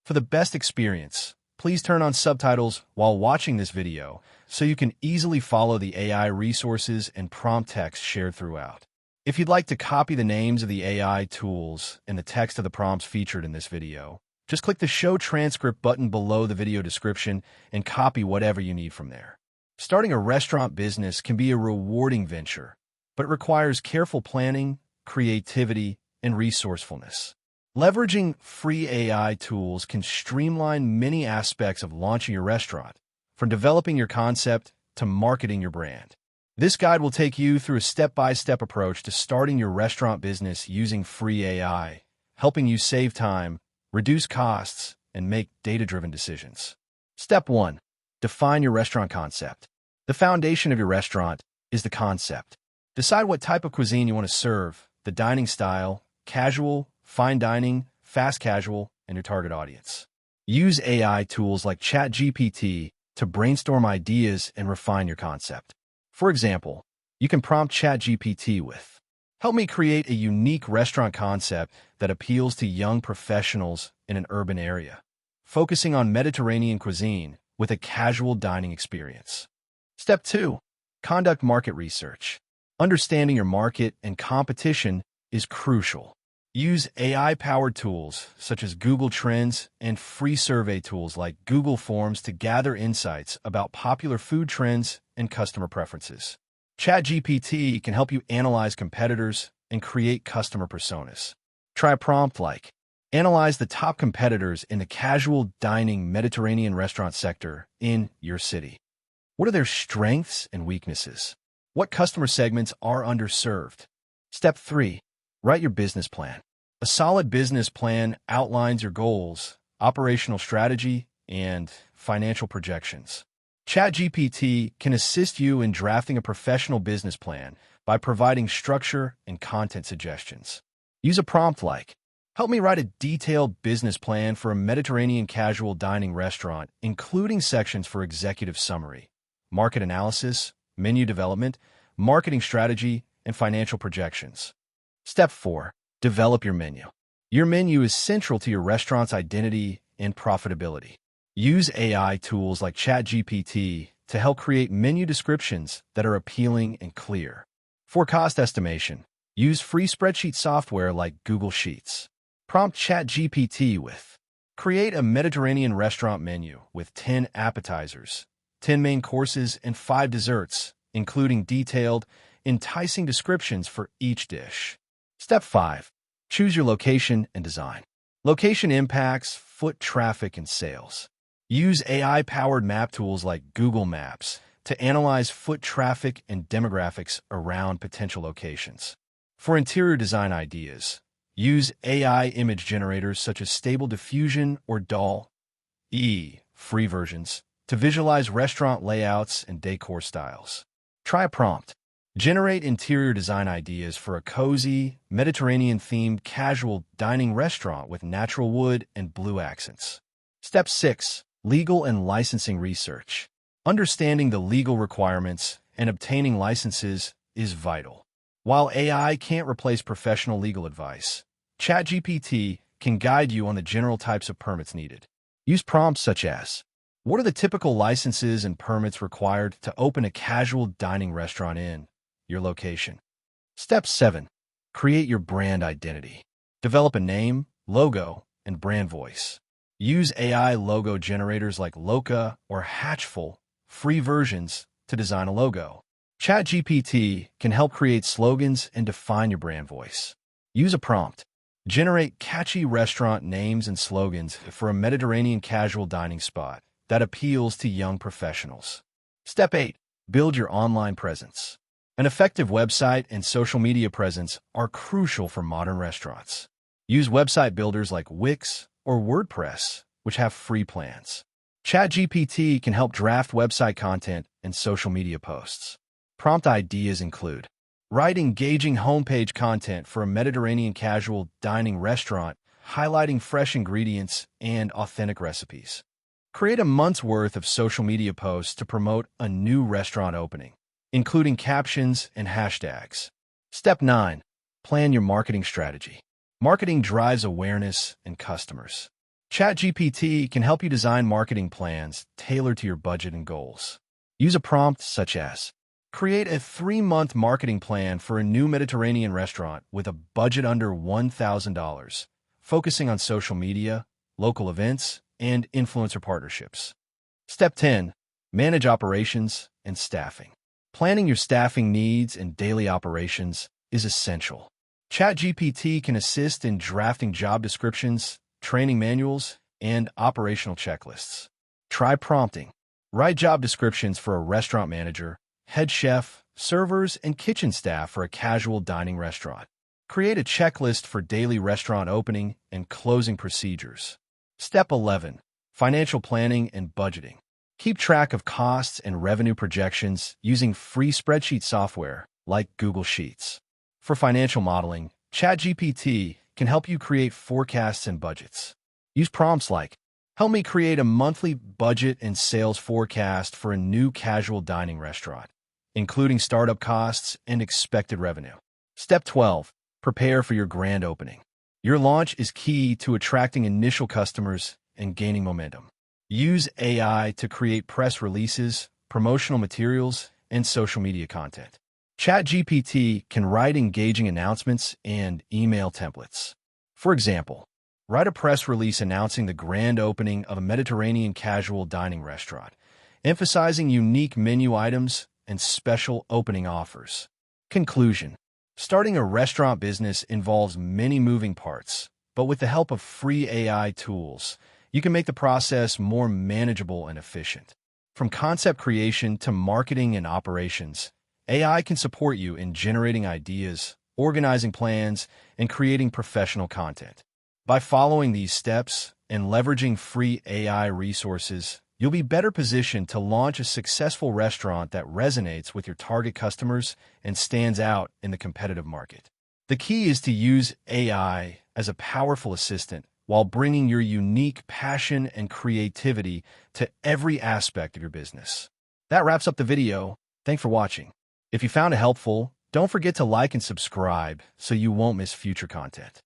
For the best experience, please turn on subtitles while watching this video so you can easily follow the AI resources and prompt text shared throughout. If you'd like to copy the names of the AI tools and the text of the prompts featured in this video, just click the Show Transcript button below the video description and copy whatever you need from there. Starting a restaurant business can be a rewarding venture, but it requires careful planning, creativity, and resourcefulness. Leveraging free AI tools can streamline many aspects of launching your restaurant, from developing your concept to marketing your brand. This guide will take you through a step-by-step approach to starting your restaurant business using free AI, helping you save time, reduce costs, and make data-driven decisions. Step 1. Define your restaurant concept. The foundation of your restaurant is the concept. Decide what type of cuisine you want to serve, the dining style, casual, fine dining, fast casual, and your target audience. Use AI tools like ChatGPT to brainstorm ideas and refine your concept. For example, you can prompt ChatGPT with, "Help me create a unique restaurant concept that appeals to young professionals in an urban area, focusing on Mediterranean cuisine with a casual dining experience." Step 2. Conduct market research. Understanding your market and competition is crucial. Use AI-powered tools such as Google Trends and free survey tools like Google Forms to gather insights about popular food trends and customer preferences. ChatGPT can help you analyze competitors and create customer personas. Try a prompt like, "Analyze the top competitors in the casual dining Mediterranean restaurant sector in your city. What are their strengths and weaknesses? What customer segments are underserved?" Step 3. Write your business plan. A solid business plan outlines your goals, operational strategy, and financial projections. ChatGPT can assist you in drafting a professional business plan by providing structure and content suggestions. Use a prompt like, "Help me write a detailed business plan for a Mediterranean casual dining restaurant, including sections for executive summary, market analysis, menu development, marketing strategy, and financial projections." Step 4. Develop your menu. Your menu is central to your restaurant's identity and profitability. Use AI tools like ChatGPT to help create menu descriptions that are appealing and clear. For cost estimation, use free spreadsheet software like Google Sheets. Prompt ChatGPT with, "Create a Mediterranean restaurant menu with 10 appetizers, 10 main courses, and 5 desserts, including detailed, enticing descriptions for each dish." Step 5. Choose your location and design. Location impacts foot traffic and sales. Use AI-powered map tools like Google Maps to analyze foot traffic and demographics around potential locations. For interior design ideas, use AI image generators such as Stable Diffusion or DALL-E, free versions, to visualize restaurant layouts and decor styles. Try a prompt. Generate interior design ideas for a cozy, Mediterranean-themed casual dining restaurant with natural wood and blue accents. Step 6. Legal and licensing research. Understanding the legal requirements and obtaining licenses is vital. While AI can't replace professional legal advice, ChatGPT can guide you on the general types of permits needed. Use prompts such as, "What are the typical licenses and permits required to open a casual dining restaurant in your location?" Step 7. Create your brand identity. Develop a name, logo, and brand voice. Use AI logo generators like Loca or Hatchful, free versions, to design a logo. ChatGPT can help create slogans and define your brand voice. Use a prompt. Generate catchy restaurant names and slogans for a Mediterranean casual dining spot that appeals to young professionals. Step 8. Build your online presence. An effective website and social media presence are crucial for modern restaurants. Use website builders like Wix or WordPress, which have free plans. ChatGPT can help draft website content and social media posts. Prompt ideas include, write engaging homepage content for a Mediterranean casual dining restaurant, highlighting fresh ingredients and authentic recipes. Create a month's worth of social media posts to promote a new restaurant opening, including captions and hashtags. Step 9. Plan your marketing strategy. Marketing drives awareness and customers. ChatGPT can help you design marketing plans tailored to your budget and goals. Use a prompt such as, create a 3-month marketing plan for a new Mediterranean restaurant with a budget under $1,000, focusing on social media, local events, and influencer partnerships. Step 10. Manage operations and staffing. Planning your staffing needs and daily operations is essential. ChatGPT can assist in drafting job descriptions, training manuals, and operational checklists. Try prompting. Write job descriptions for a restaurant manager, head chef, servers, and kitchen staff for a casual dining restaurant. Create a checklist for daily restaurant opening and closing procedures. Step 11. Financial planning and budgeting. Keep track of costs and revenue projections using free spreadsheet software like Google Sheets. For financial modeling, ChatGPT can help you create forecasts and budgets. Use prompts like, help me create a monthly budget and sales forecast for a new casual dining restaurant, including startup costs and expected revenue. Step 12. Prepare for your grand opening. Your launch is key to attracting initial customers and gaining momentum. Use AI to create press releases, promotional materials, and social media content. ChatGPT can write engaging announcements and email templates. For example, write a press release announcing the grand opening of a Mediterranean casual dining restaurant, emphasizing unique menu items and special opening offers. Conclusion. Starting a restaurant business involves many moving parts, but with the help of free AI tools, you can make the process more manageable and efficient. From concept creation to marketing and operations, AI can support you in generating ideas, organizing plans, and creating professional content. By following these steps and leveraging free AI resources, you'll be better positioned to launch a successful restaurant that resonates with your target customers and stands out in the competitive market. The key is to use AI as a powerful assistant while bringing your unique passion and creativity to every aspect of your business. That wraps up the video. Thanks for watching. If you found it helpful, don't forget to like and subscribe so you won't miss future content.